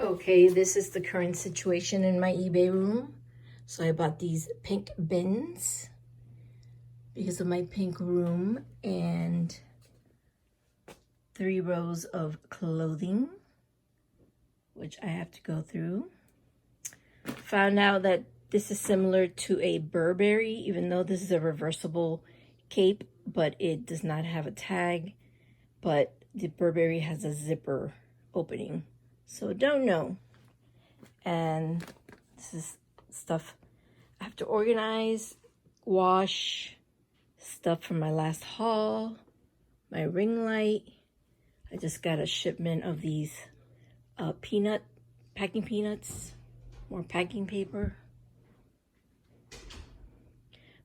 Okay, this is the current situation in my eBay room. So I bought these pink bins because of my pink room and 3 rows of clothing, which I have to go through. Found out that this is similar to a Burberry, even though this is a reversible cape, but it does not have a tag. But the Burberry has a zipper opening, so don't know. And this is stuff I have to organize, wash, stuff from my last haul, my ring light. I just got a shipment of these packing peanuts, more packing paper.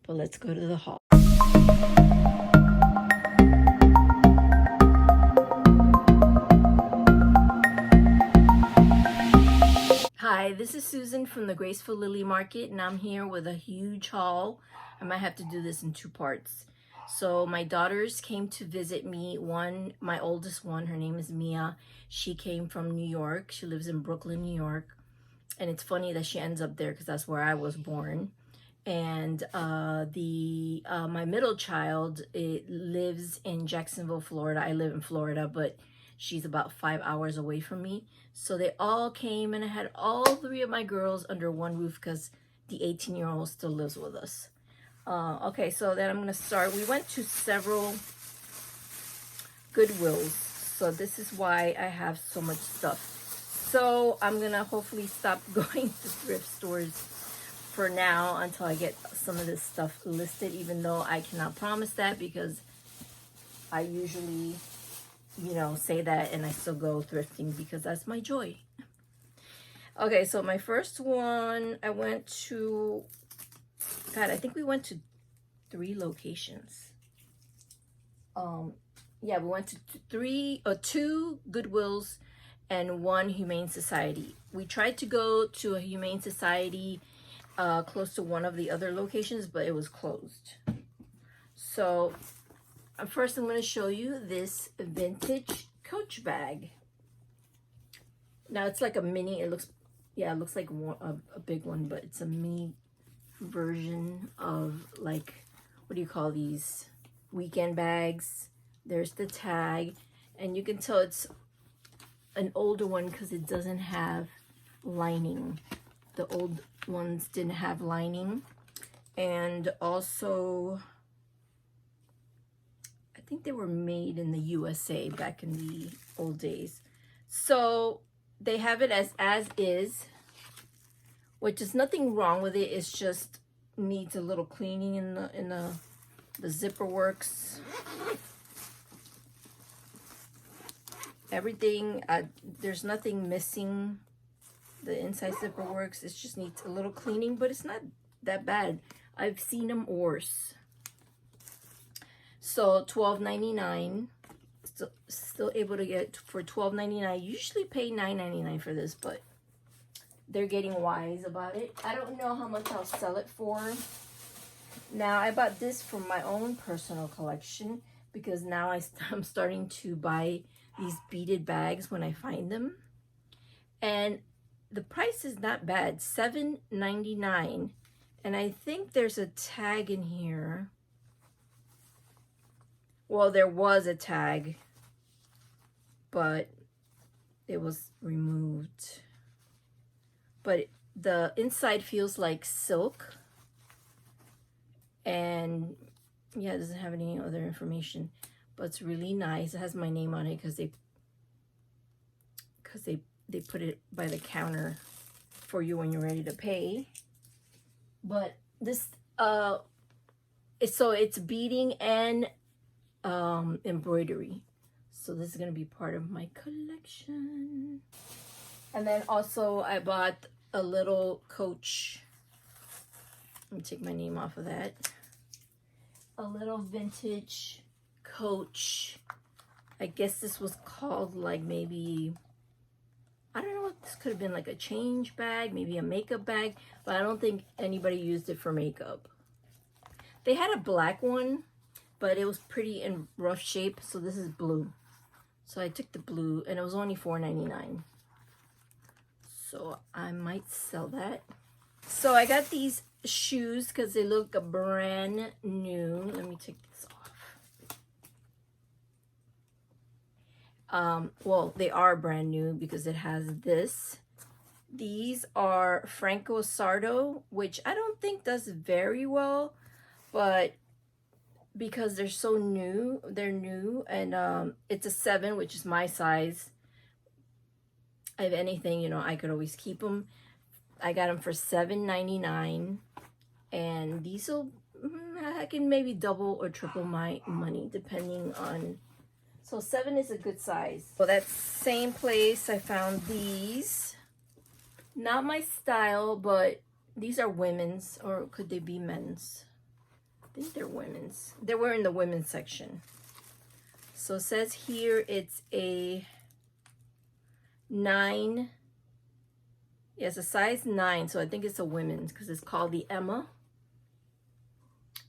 But let's go to the haul. Hi, this is Susan from the Graceful Lily Market, and I'm here with a huge haul. I might have to do this in 2 parts. So my daughters came to visit me. My oldest one, her name is Mia. She came from New York. She lives in Brooklyn, New York. And it's funny that she ends up there because that's where I was born. And my middle child, it lives in Jacksonville, Florida. I live in Florida, but she's about 5 hours away from me. So they all came, and I had all 3 of my girls under one roof because the 18-year-old still lives with us. Okay, so then I'm going to start. We went to several Goodwills, so this is why I have so much stuff. So I'm going to hopefully stop going to thrift stores for now until I get some of this stuff listed, even though I cannot promise that because I usually, say that and I still go thrifting because that's my joy. Okay, so my first one, I went to, I think we went to 3 locations. Yeah, we went to 2 Goodwills and 1 Humane Society. We tried to go to a Humane Society close to one of the other locations, but it was closed. So first I'm going to show you this vintage Coach bag. Now it's like a mini, it looks like a big one, but it's a mini version of, like, what do you call these, weekend bags. There's the tag, and you can tell it's an older one because it doesn't have lining. The old ones didn't have lining. And also, I think they were made in the USA back in the old days. So they have it as is, which is nothing wrong with it. It's just needs a little cleaning in the zipper works. Everything, there's nothing missing. The inside zipper works. It just needs a little cleaning, but it's not that bad. I've seen them worse. So $12.99. Still able to get for $12.99. Usually pay $9.99 for this, but they're getting wise about it. I don't know how much I'll sell it for. Now, I bought this for my own personal collection because now I'm starting to buy these beaded bags when I find them. And the price is not bad, $7.99. And I think there's a tag in here. Well, there was a tag, but it was removed. But the inside feels like silk. And yeah, it doesn't have any other information, but it's really nice. It has my name on it because they put it by the counter for you when you're ready to pay. But this it's beading and embroidery. So this is going to be part of my collection. And then also I bought a little Coach. Let me take my name off of that. A little vintage Coach. I guess this was called, like, maybe, I don't know what this could have been, like a change bag, maybe a makeup bag, but I don't think anybody used it for makeup. They had a black one, but it was pretty in rough shape, so this is blue. So I took the blue, and it was only $4.99. so I might sell that. So I got these shoes because they look brand new. Let me take this off. Well, they are brand new because it has this. These are Franco Sardo, which I don't think does very well, but because they're so new, they're new, and it's a 7, which is my size. If anything, you know, I could always keep them. I got them for $7.99, and these will, I can maybe double or triple my money depending on. So 7 is a good size. So that same place I found these. Not my style, but these are women's, or could they be men's? I think they're women's. They were in the women's section. So it says here it's a 9. Yes, a size 9. So I think it's a women's because it's called the Emma.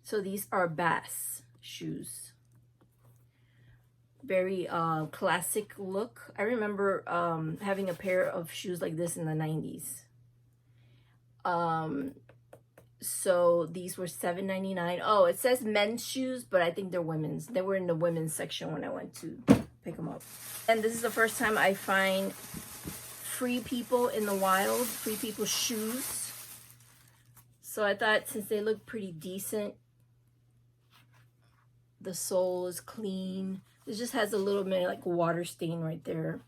So these are Bass shoes. Very classic look. I remember having a pair of shoes like this in the 90s. So these were $7.99. Oh, it says men's shoes, but I think they're women's. They were in the women's section when I went to pick them up. And this is the first time I find Free People in the wild, Free People shoes. So I thought since they look pretty decent, the sole is clean. It just has a little bit like water stain right there.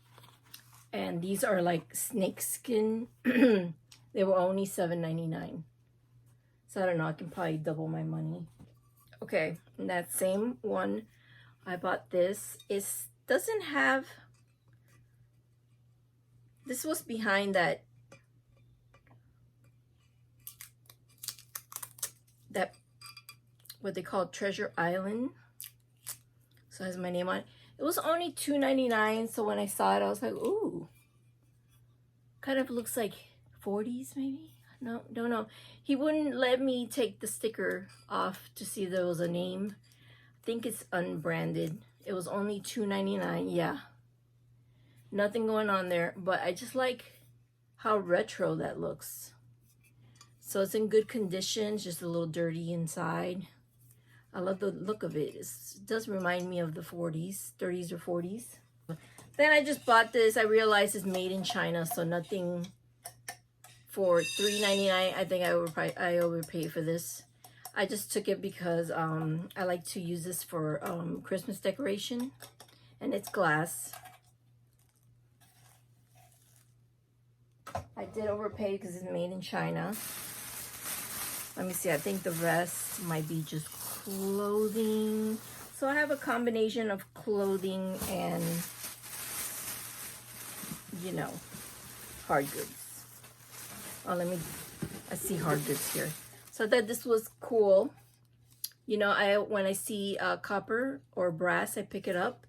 And these are like snake skin. They were only $7.99. So I don't know, I can probably double my money. Okay, and that same one, I bought this. It doesn't have, this was behind that what they call Treasure Island. So it has my name on it. It was only $2.99, so when I saw it, I was like, ooh. Kind of looks like 40s maybe? No, don't know. He wouldn't let me take the sticker off to see if there was a name. I think it's unbranded. It was only $2.99, yeah. Nothing going on there, but I just like how retro that looks. So it's in good condition, just a little dirty inside. I love the look of it. It does remind me of the 40s, 30s or 40s. Then I just bought this. I realized it's made in China, so nothing for $3.99. I think I overpaid for this. I just took it because I like to use this for Christmas decoration, and it's glass. I did overpay because it's made in China. Let me see. I think the rest might be just clothing. So I have a combination of clothing and, you know, hard goods. Oh, I see hard goods here. So I thought this was cool. You know, when I see copper or brass, I pick it up.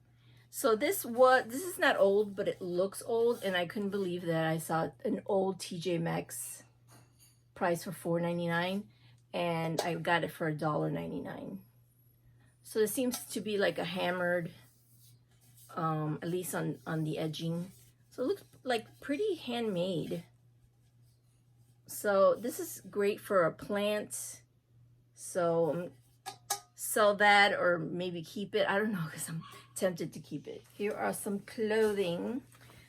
So this is not old, but it looks old, and I couldn't believe that I saw an old TJ Maxx price for $4.99, and I got it for $1.99. So it seems to be like a hammered, at least on the edging. So it looks like pretty handmade. So this is great for a plant. So sell that or maybe keep it. I don't know, because I'm tempted to keep it. Here are some clothing.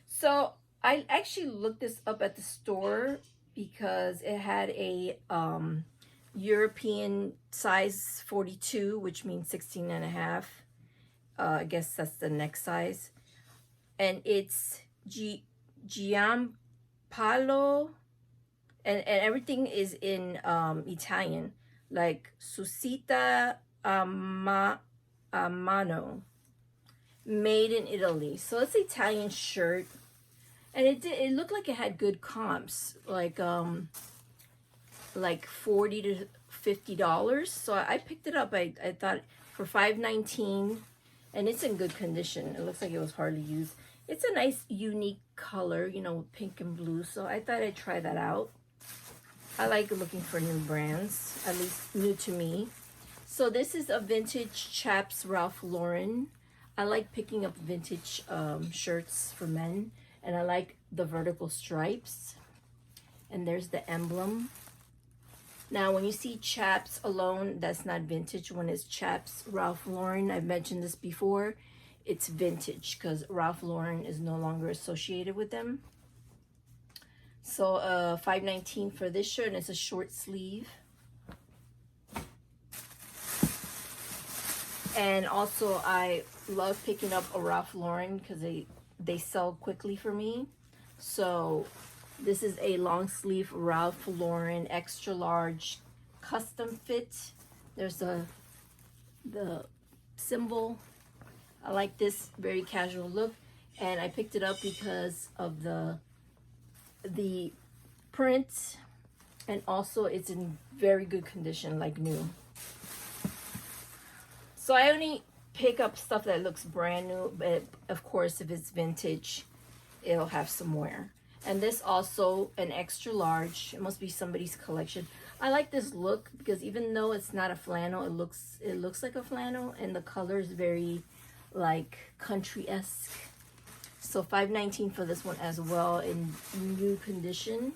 So I actually looked this up at the store because it had a European size 42, which means 16 and a half. I guess that's the next size. And it's Giampaolo, and everything is in Italian, like Susita a mano, made in Italy. So it's an Italian shirt, and it looked like it had good comps, like $40 to $50. So I picked it up. I thought for $5.19, and it's in good condition. It looks like it was hardly used. It's a nice unique color, you know, pink and blue. So I thought I'd try that out. I like looking for new brands, at least new to me. So this is a vintage Chaps Ralph Lauren. I like picking up vintage shirts for men, and I like the vertical stripes. and there's the emblem. Now, when you see chaps alone, that's not vintage. When it's chaps Ralph Lauren, I've mentioned this before, it's vintage because Ralph Lauren is no longer associated with them. So $5.19 for this shirt, and it's a short sleeve. And also, I love picking up a Ralph Lauren because they sell quickly for me. So this is a long sleeve Ralph Lauren extra large custom fit. There's the symbol. I like this very casual look, and I picked it up because of the print, and also it's in very good condition, like new. So I only pick up stuff that looks brand new, but of course if it's vintage, it'll have some wear. And this also an extra large. It must be somebody's collection. I like this look because even though it's not a flannel, it looks like a flannel, and the color is very like country-esque. So $5.19 for this one as well, in new condition.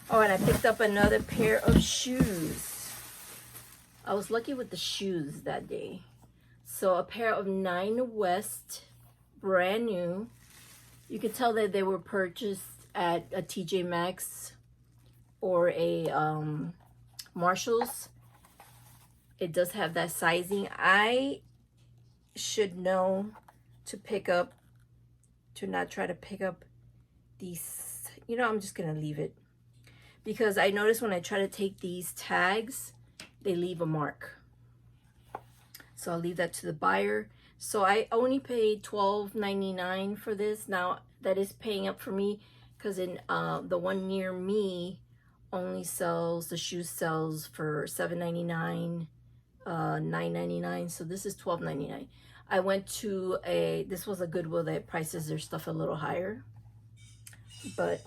Oh, and I picked up another pair of shoes. I was lucky with the shoes that day. So a pair of Nine West, brand new. You could tell that they were purchased at a TJ Maxx or a Marshall's. It does have that sizing. I should know to pick up, to not try to pick up these. You know, I'm just gonna leave it because I noticed when I try to take these tags, they leave a mark. So I'll leave that to the buyer. So I only paid $12.99 for this. Now that is paying up for me because in the one near me only sells, the shoe sells for $7.99, $9.99. So this is $12.99. I went to this was a Goodwill that prices their stuff a little higher. But,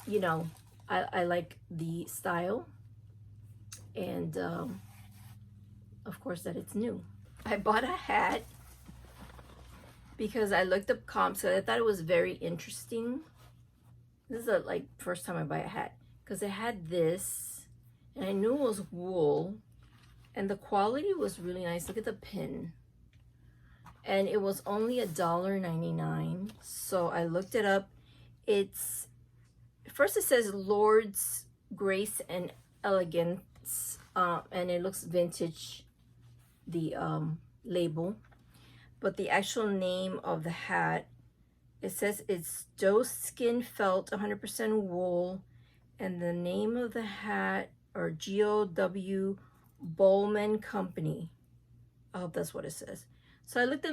you know, I like the style. And of course that it's new. I bought a hat because I looked up comps, so I thought it was very interesting. This is the first time I buy a hat because it had this, and I knew it was wool, and the quality was really nice. Look at the pin, and it was only $1.99. So I looked it up. It's first it says Lord's Grace and Elegance. And it looks vintage, the label, but the actual name of the hat, it says it's doe skin felt 100% wool, and the name of the hat, or GOW Bowman Company. I hope that's what it says. So I looked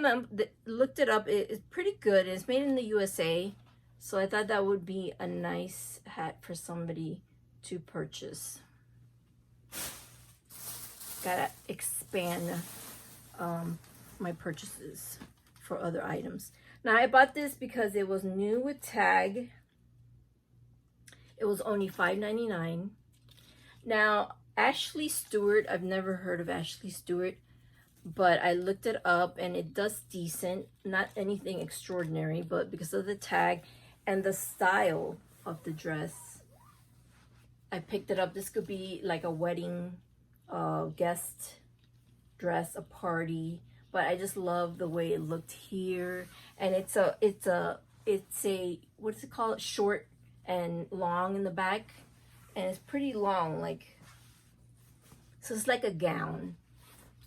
it up. It's pretty good. It's made in the USA, so I thought that would be a nice hat for somebody to purchase. Gotta expand my purchases for other items. Now I bought this because it was new with tag. It was only $5.99. Now Ashley Stewart, I've never heard of Ashley Stewart, but I looked it up and it does decent. Not anything extraordinary, but because of the tag and the style of the dress, I picked it up. This could be like a wedding guest dress, a party, but I just love the way it looked here. And it's a what's it called, short and long in the back, and it's pretty long, so it's like a gown.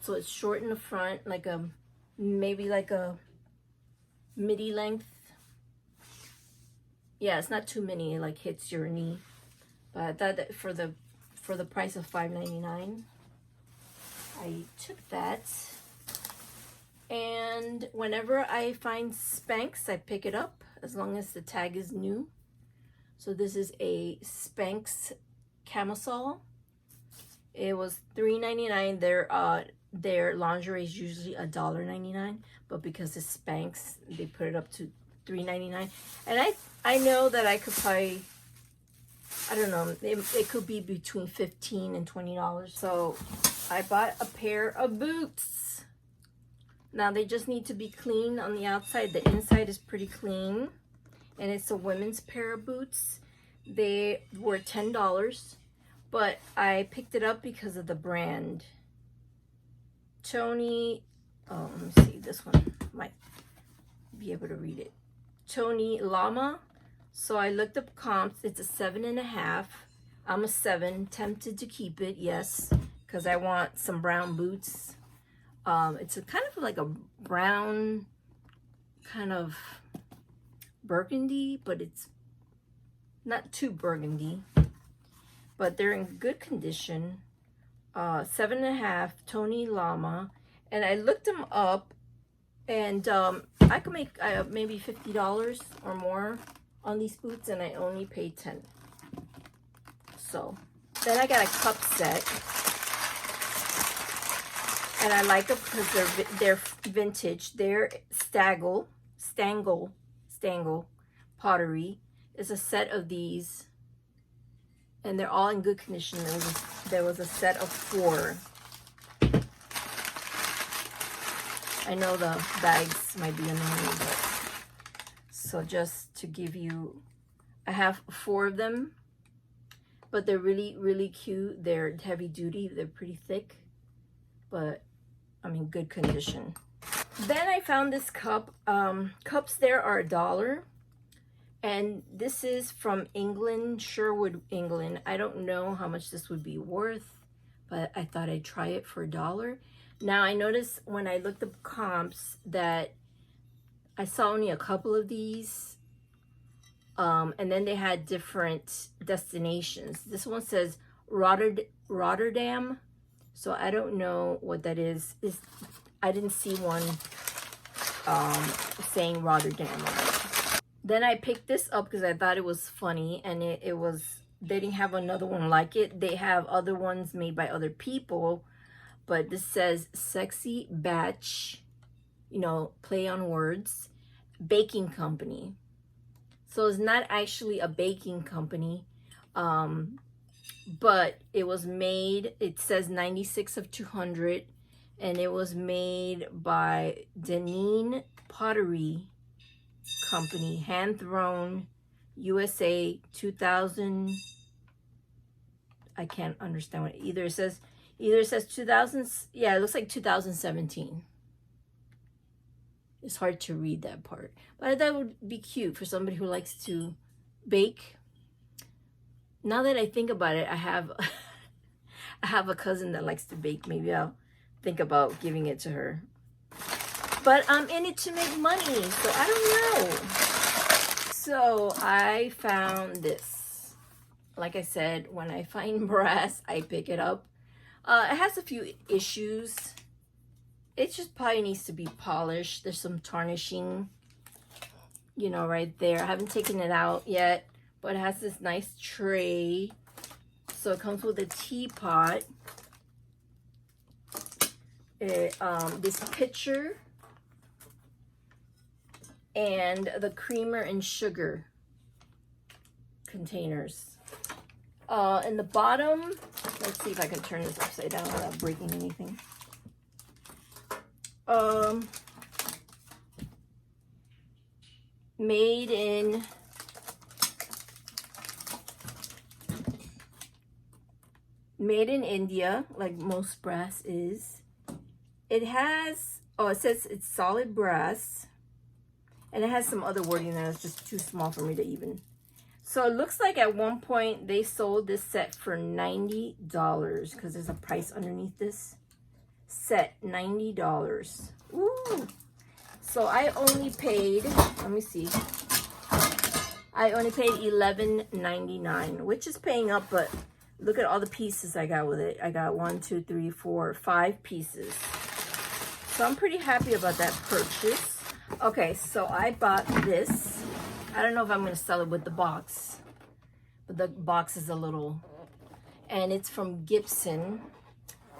So it's short in the front, maybe like a midi length. Yeah, it's not too mini, it hits your knee. But I thought that for the price of $5.99, I took that. And whenever I find Spanx, I pick it up as long as the tag is new. So this is a Spanx Camisole. It was $3.99. Their lingerie is usually $1.99, but because it's Spanx, they put it up to $3.99. And I know that I could probably, I don't know, it could be between $15 and $20. So I bought a pair of boots. Now they just need to be clean on the outside. The inside is pretty clean. and it's a women's pair of boots. They were $10, but I picked it up because of the brand. Tony, let me see, this one might be able to read it. Tony Llama. So I looked up comps. It's a 7.5. I'm a 7. Tempted to keep it, yes, because I want some brown boots. It's a kind of like a brown, kind of burgundy, but it's not too burgundy. But they're in good condition. 7.5, Tony Llama, and I looked them up, and I could make maybe $50 or more on these boots, and I only paid 10. So then I got a cup set, and I like them because they're vintage. They're Stangl pottery. It's a set of these, and they're all in good condition. There was a set of 4. I know the bags might be annoying, but so just to give you, I have 4 of them, but they're really, really cute. They're heavy duty. They're pretty thick, but I'm in good condition. Then I found this cup. Cups there are $1. And this is from England, Sherwood, England. I don't know how much this would be worth, but I thought I'd try it for $1. Now I noticed when I looked up comps that I saw only a couple of these. And then they had different destinations. This one says Rotterdam. So I don't know what that is. I didn't see one saying Rotterdam on it. Then I picked this up because I thought it was funny, and they didn't have another one like it. They have other ones made by other people, but this says Sexy Batch, you know, play on words, baking company. So it's not actually a baking company, but it was made, it says 96 of 200, and it was made by Deneen Pottery Company, hand thrown, USA, 2000. I can't understand what either it says 2000. Yeah, it looks like 2017. It's hard to read that part, but I thought it would be cute for somebody who likes to bake. Now that I think about it, I have a cousin that likes to bake. Maybe I'll think about giving it to her. But I'm in it to make money, so I don't know. So I found this. Like I said, when I find brass, I pick it up. It has a few issues. It just probably needs to be polished. There's some tarnishing, you know, right there. I haven't taken it out yet, but it has this nice tray. So it comes with a teapot. This pitcher. And the creamer and sugar containers. In the bottom, let's see if I can turn this upside down without breaking anything. Made in India, like most brass is. It has, it says it's solid brass. And it has some other wording there that's just too small for me to even. So it looks like at one point they sold this set for $90 because there's a price underneath this set, $90. Ooh. So I only paid, let me see. I only paid $11.99, which is paying up, but look at all the pieces I got with it. I got 1, 2, 3, 4, 5 pieces. So I'm pretty happy about that purchase. Okay, so I bought this. I don't know if I'm going to sell it with the box, but the box is a little, and it's from Gibson.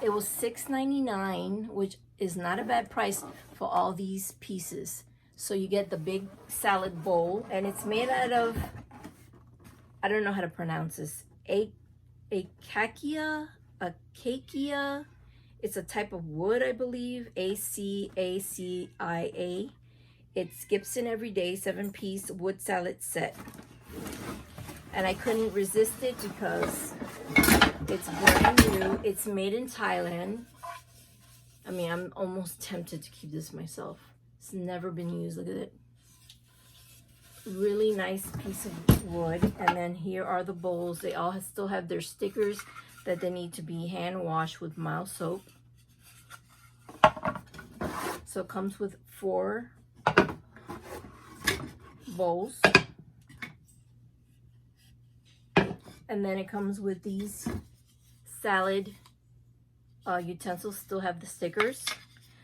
It was $6.99, which is not a bad price for all these pieces. So you get the big salad bowl, and it's made out of, I don't know how to pronounce this, acacia. It's a type of wood, I believe, Acacia. It's Gibson Everyday 7-piece wood salad set. And I couldn't resist it because it's brand new. It's made in Thailand. I mean, I'm almost tempted to keep this myself. It's never been used. Look at it. Really nice piece of wood. And then here are the bowls. They all still have their stickers that they need to be hand washed with mild soap. So it comes with 4 bowls. And then it comes with these salad utensils, still have the stickers.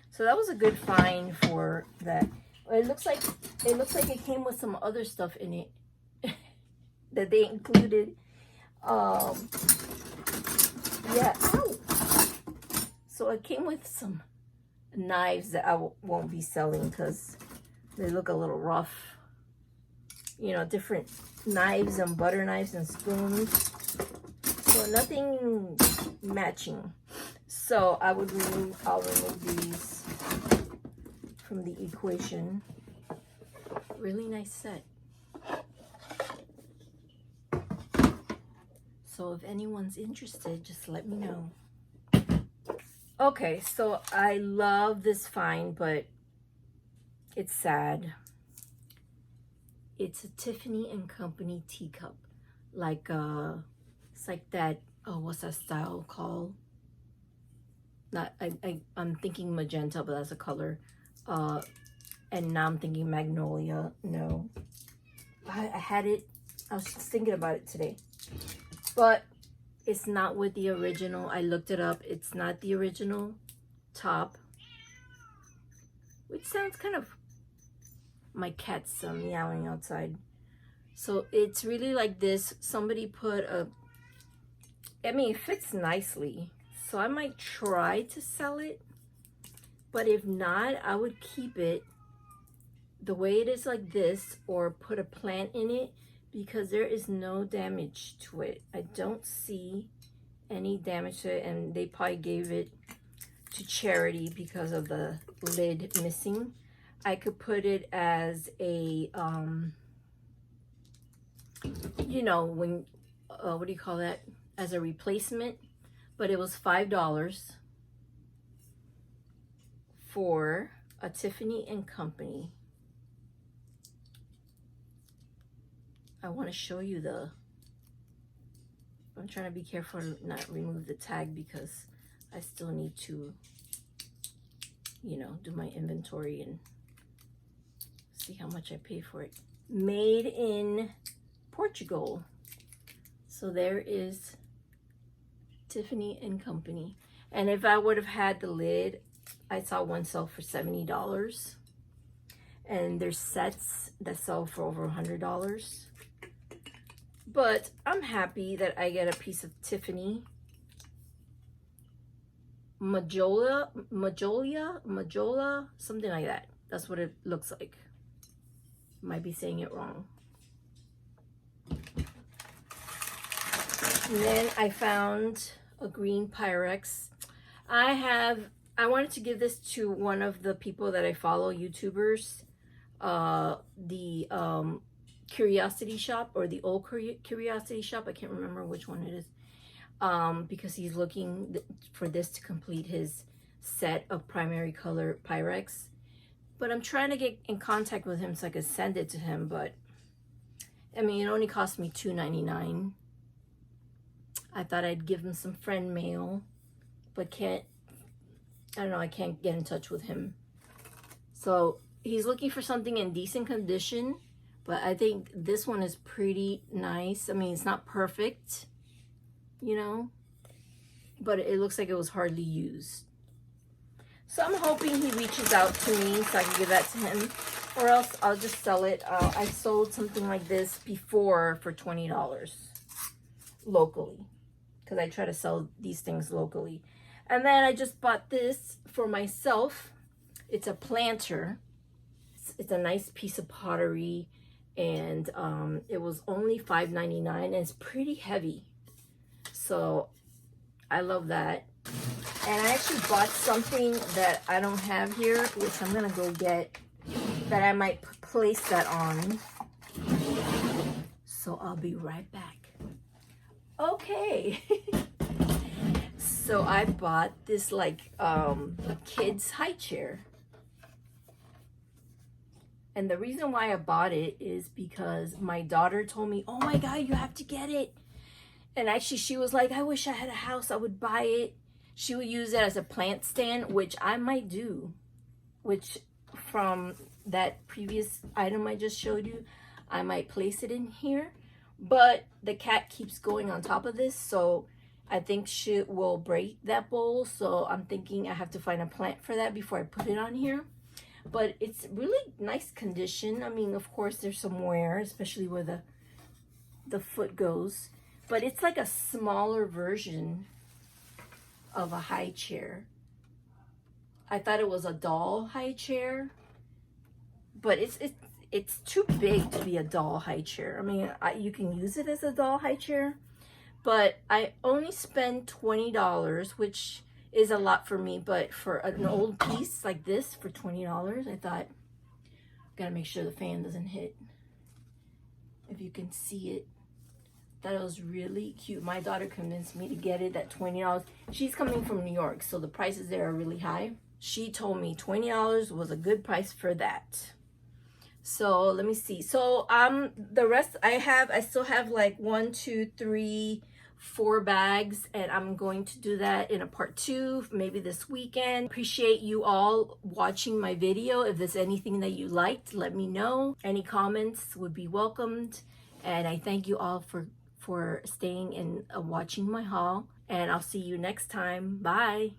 So that was a good find for that. It looks like it came with some other stuff in it that they included. Yeah. Ow. So it came with some knives that I won't be selling because they look a little rough. You know, different knives and butter knives and spoons. So nothing matching. So I'll remove these from the equation. Really nice set. So if anyone's interested, just let me know. Okay, so I love this find, but it's sad. It's a Tiffany & Company teacup. Like, it's like that, oh, what's that style called? Not, I'm thinking magenta, but that's a color. And now I'm thinking magnolia. No. I had it, I was just thinking about it today. But it's not with the original. I looked it up. It's not the original top. Which sounds kind of... My cat's meowing outside. So it's really like this. Somebody put a... I mean, it fits nicely. So I might try to sell it. But if not, I would keep it the way it is like this. Or put a plant in it. Because there is no damage to it. I don't see any damage to it. And they probably gave it to charity because of the lid missing. I could put it as a, you know, when, what do you call that? As a replacement. But it was $5 for a Tiffany & Company. I want to show you I'm trying to be careful to not remove the tag because I still need to, you know, do my inventory and see how much I pay for it. Made in Portugal. So there is Tiffany & Company. And if I would have had the lid, I saw one sell for $70. And there's sets that sell for over $100. But I'm happy that I get a piece of Tiffany. Magnolia, something like that. That's what it looks like. Might be saying it wrong. And then I found a green Pyrex. I wanted to give this to one of the people that I follow, YouTubers. The Curiosity Shop, or the old Curiosity Shop. I can't remember which one it is. Because he's looking for this to complete his set of primary color Pyrex. But I'm trying to get in contact with him so I could send it to him. But, I mean, it only cost me $2.99. I thought I'd give him some friend mail. But I don't know, I can't get in touch with him. So, he's looking for something in decent condition. But I think this one is pretty nice. I mean, it's not perfect, you know. But it looks like it was hardly used. So I'm hoping he reaches out to me so I can give that to him. Or else I'll just sell it. I sold something like this before for $20 locally. Because I try to sell these things locally. And then I just bought this for myself. It's a planter. It's a nice piece of pottery. And it was only $5.99. And it's pretty heavy. So I love that. And I actually bought something that I don't have here, which I'm going to go get that I might place that on. So I'll be right back. Okay. So I bought this like kids high chair. And the reason why I bought it is because my daughter told me, oh my God, you have to get it. And actually she was like, I wish I had a house, I would buy it. She would use it as a plant stand, which I might do. Which from that previous item I just showed you, I might place it in here. But the cat keeps going on top of this, so I think she will break that bowl. So I'm thinking I have to find a plant for that before I put it on here. But it's really nice condition. I mean, of course, there's some wear, especially where the foot goes. But it's like a smaller version of a high chair. I thought it was a doll high chair, but it's too big to be a doll high chair. I mean, you can use it as a doll high chair, but I only spent $20, which is a lot for me, but for an old piece like this for $20, I thought, gotta make sure the fan doesn't hit. If you can see it, thought it was really cute. My daughter convinced me to get it at $20. She's coming from New York, so the prices there are really high. She told me $20 was a good price for that. So let me see. So the rest I still have like 1, 2, 3, 4 bags, and I'm going to do that in a part 2, maybe this weekend. Appreciate you all watching my video. If there's anything that you liked, let me know. Any comments would be welcomed, and I thank you all for staying and watching my haul, and I'll see you next time. Bye.